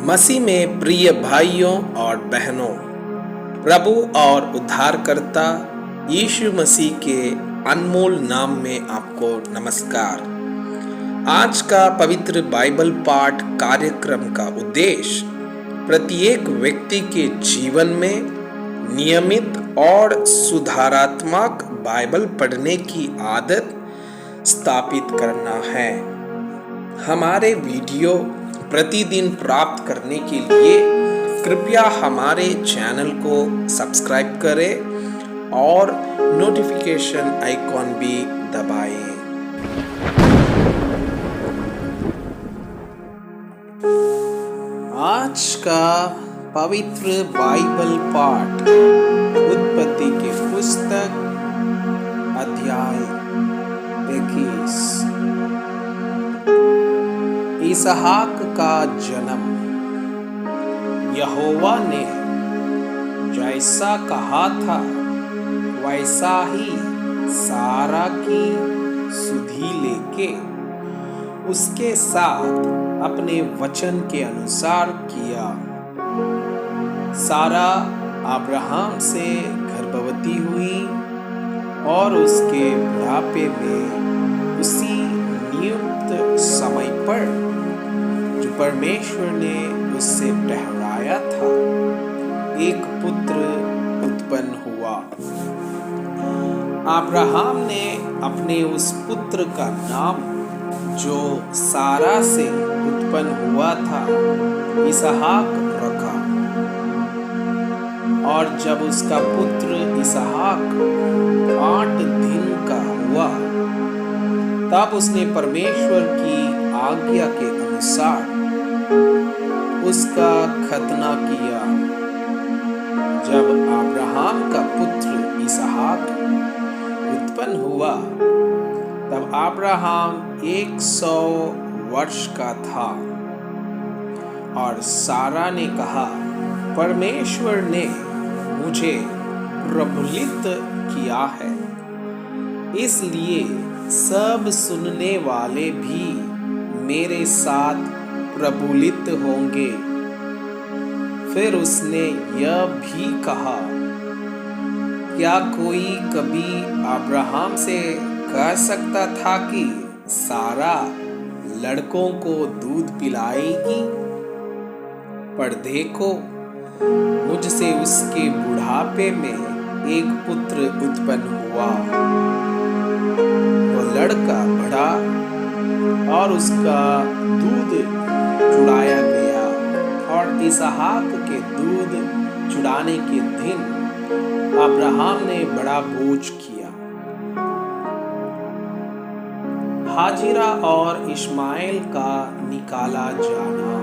मसीह में प्रिय भाइयों और बहनों, प्रभु और उद्धारकर्ता यीशु मसीह के अनमोल नाम में आपको नमस्कार। आज का पवित्र बाइबल पाठ कार्यक्रम का उद्देश्य प्रत्येक व्यक्ति के जीवन में नियमित और सुधारात्मक बाइबल पढ़ने की आदत स्थापित करना है। हमारे वीडियो प्रतिदिन प्राप्त करने के लिए कृपया हमारे चैनल को सब्सक्राइब करें और नोटिफिकेशन आइकॉन भी दबाएं। आज का पवित्र बाइबल पाठ उत्पत्ति के पुस्तक अध्याय 21। इसहाक का जन्म। यहोवा ने जैसा कहा था वैसा ही सारा की सुधि लेके उसके साथ अपने वचन के अनुसार किया। सारा अब्राहम से गर्भवती हुई और उसके बुढ़ापे में उसी नियुक्त समय पर जो परमेश्वर ने उससे ठहराया था एक पुत्र उत्पन्न हुआ। अब्राहम ने अपने उस पुत्र का नाम जो सारा से उत्पन्न हुआ था इसहाक रखा। और जब उसका पुत्र इसहाक 8 दिन का हुआ तब उसने परमेश्वर की आज्ञा के अनुसार उसका खतना किया। जब अब्राहम का पुत्र इसहाक उत्पन्न हुआ तब अब्राहम 100 वर्ष का था। और सारा ने कहा, परमेश्वर ने मुझे प्रफुल्लित किया है, इसलिए सब सुनने वाले भी मेरे साथ प्रफुल्लित होंगे। फिर उसने यह भी कहा, क्या कोई कभी अब्राहम से कह सकता था कि सारा लड़कों को दूध पिलाएगी? पर देखो, मुझसे उसके बुढ़ापे में एक पुत्र उत्पन्न हुआ। वो लड़का बढ़ा और उसका दूध चुराया गया। और इसहाक के दूध चुराने के दिन अब्राहम ने बड़ा बोझ किया। हाजिरा और इश्माएल का निकाला जाना।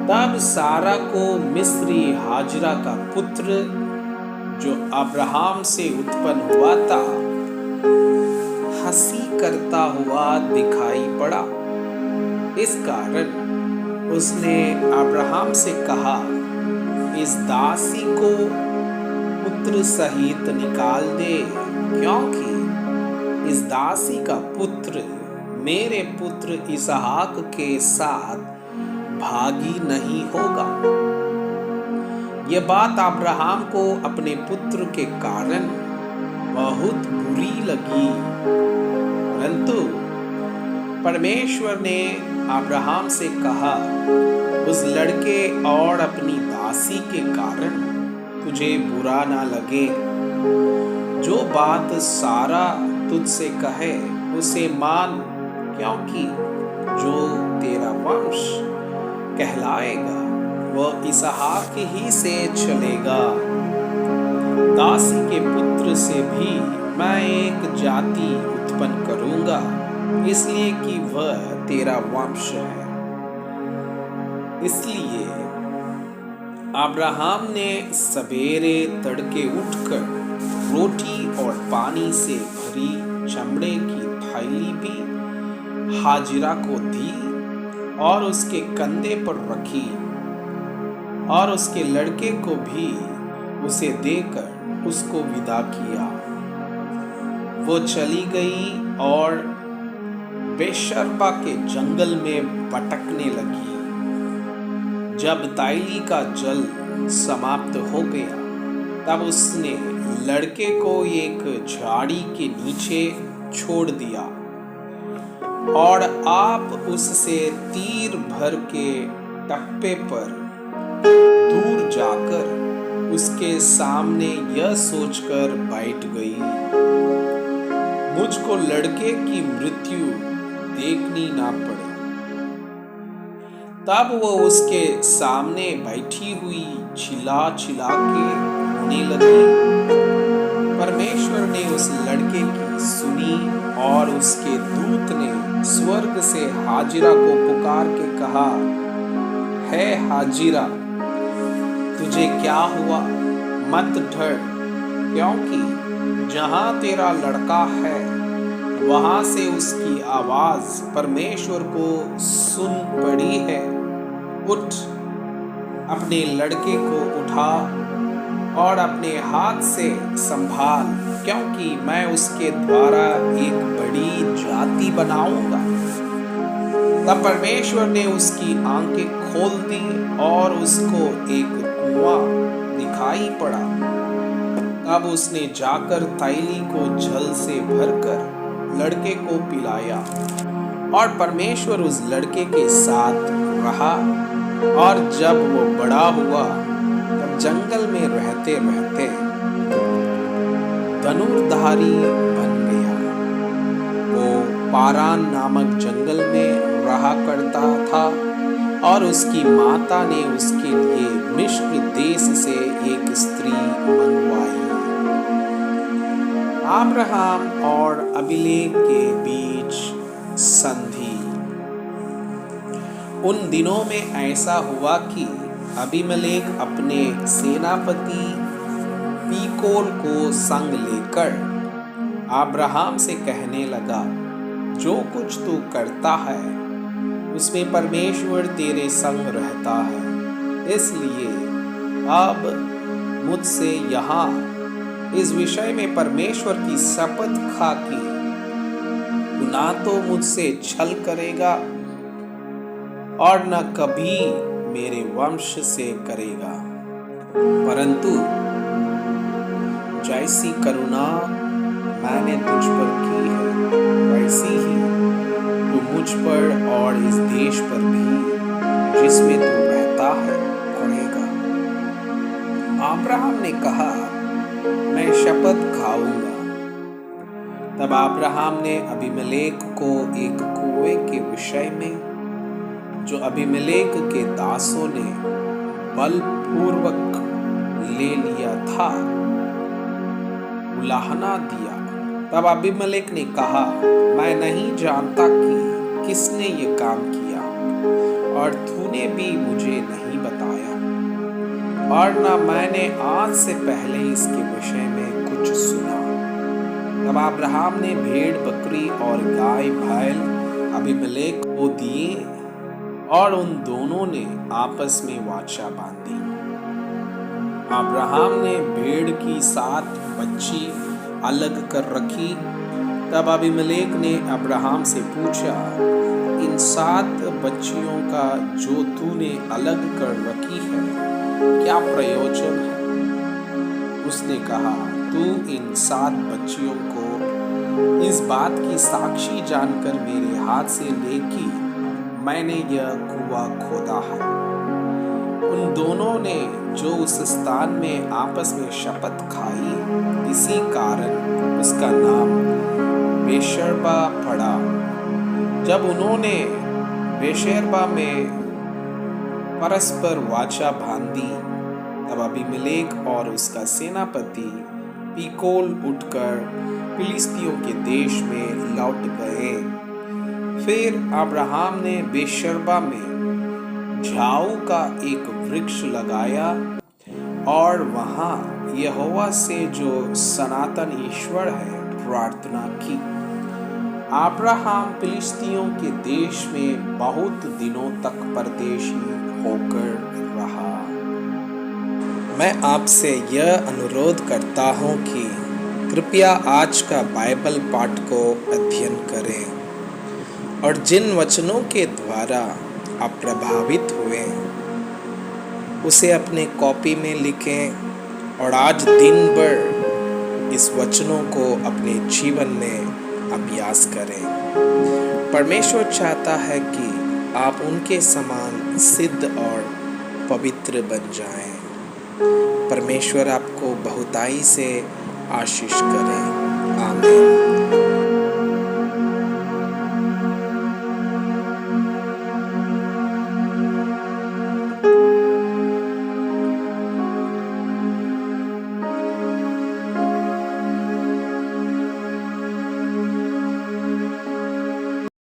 तब सारा को मिस्री हाजिरा का पुत्र जो अब्राहम से उत्पन्न हुआ था हंसी करता हुआ दिखाई पड़ा। इस कारण उसने अब्राहम से कहा, इस दासी को पुत्र सहित निकाल दे, क्योंकि इस दासी का पुत्र मेरे पुत्र इसहाक के साथ भागी नहीं होगा। यह बात अब्राहम को अपने पुत्र के कारण बहुत बुरी लगी, परंतु परमेश्वर ने अब्राहम से कहा, उस लड़के और अपनी दासी के कारण तुझे बुरा ना लगे। जो बात सारा तुझसे कहे उसे मान, क्योंकि जो तेरा वंश कहलाएगा वह इसहाक ही से चलेगा। दासी के पुत्र से भी मैं एक जाति उत्पन्न करूंगा, इसलिए कि वह तेरा वंश है। इसलिए अब्राहम ने सवेरे तड़के उठकर रोटी और पानी से भरी चमड़े की थैली भी हाजिरा को दी और उसके कंधे पर रखी, और उसके लड़के को भी उसे देकर उसको विदा किया। वो चली गई और बेशर्बा के जंगल में भटकने लगी। जब ताइली का जल समाप्त हो गया तब उसने लड़के को एक झाड़ी के नीचे छोड़ दिया और आप उससे तीर भर के टप्पे पर दूर जाकर उसके सामने यह सोचकर बैठ गई, मुझको लड़के की मृत्यु देखनी ना पड़े। तब वो उसके सामने बैठी हुई चिल्ला चिल्ला के रोने लगी। परमेश्वर ने उस लड़के की सुनी और उसके दूत ने स्वर्ग से हाजिरा को पुकार के कहा, है हाजिरा, तुझे क्या हुआ? मत डर, क्योंकि जहां तेरा लड़का है वहां से उसकी आवाज परमेश्वर को सुन पड़ी है। उठ, अपने लड़के को उठा और अपने हाथ से संभाल, क्योंकि मैं उसके द्वारा एक बड़ी जाति बनाऊंगा। तब परमेश्वर ने उसकी आंखें खोल दी और उसको एक कुआं दिखाई पड़ा। तब उसने जाकर तैली को जल से भरकर लड़के को पिलाया और परमेश्वर उस लड़के के साथ रहा। और जब वो बड़ा हुआ तब जंगल में रहते रहते धनुर्धारी बन गया। वो पारान नामक जंगल में रहा करता था और उसकी माता ने उसके लिए मिस्र देश से एक स्त्री मंगवाई। अब्राहम और अबीमेलेक के बीच संधि। उन दिनों में ऐसा हुआ कि अबीमेलेक अपने सेनापति पीकोल को संग लेकर अब्राहम से कहने लगा, जो कुछ तू करता है उसमें परमेश्वर तेरे संग रहता है। इसलिए अब मुझसे यहाँ इस विषय में परमेश्वर की शपथ खा कि तू ना तो मुझसे छल करेगा और न कभी मेरे वंश से करेगा, परंतु जैसी करुणा मैंने तुझ पर की है वैसी ही तू मुझ पर और इस देश पर भी जिसमें तू रहता है करेगा। अब्राहम ने कहा, मैं शपथ खाऊंगा। तब अब्राहम ने अबीमेलेक को एक कुएं के विषय में जो अबीमेलेक के दासों ने बलपूर्वक ले लिया था उलाहना दिया। तब अबीमेलेक ने कहा, मैं नहीं जानता कि किसने ये काम किया और तूने भी मुझे नहीं बताया और न मैंने आज से पहले इसके विषय में कुछ सुना। तब अब्राहम ने भेड़ बकरी और गाय बैल अबीमेलेक को दिए और उन दोनों ने आपस में वाचा बांधी। अब्राहम ने भेड़ की 7 बच्ची अलग कर रखी। तब अबीमेलेक ने अब्राहम से पूछा, इन 7 बच्चियों का जो तूने अलग कर रखी है क्या प्रयोजन है? उसने कहा, तू इन 7 बच्चियों को इस बात की साक्षी जानकर मेरे हाथ से ले कि मैंने यह कुआं खोदा है। उन दोनों ने जो उस स्थान में आपस में शपथ खाई, इसी कारण उसका नाम बेशर्बा पड़ा। जब उन्होंने बेशर्बा में परस्पर वाचा बांधी तब अबीमेलेक और उसका सेनापति पीकोल उठकर फिलिस्तियों के देश में लौट गए। फिर अब्राहम ने बेशर्बा में झाऊ का एक वृक्ष लगाया और वहां यहोवा से जो सनातन ईश्वर है प्रार्थना की। अब्राहम फिलिस्तियों के देश में बहुत दिनों तक परदेशी होकर रहा। मैं आपसे यह अनुरोध करता हूँ कि कृपया आज का बाइबल पाठ को अध्ययन करें और जिन वचनों के द्वारा आप प्रभावित हुए उसे अपने कॉपी में लिखें और आज दिन भर इस वचनों को अपने जीवन में अभ्यास करें। परमेश्वर चाहता है कि आप उनके समान सिद्ध और पवित्र बन जाएं। परमेश्वर आपको बहुताई से आशीष करें। आमीन।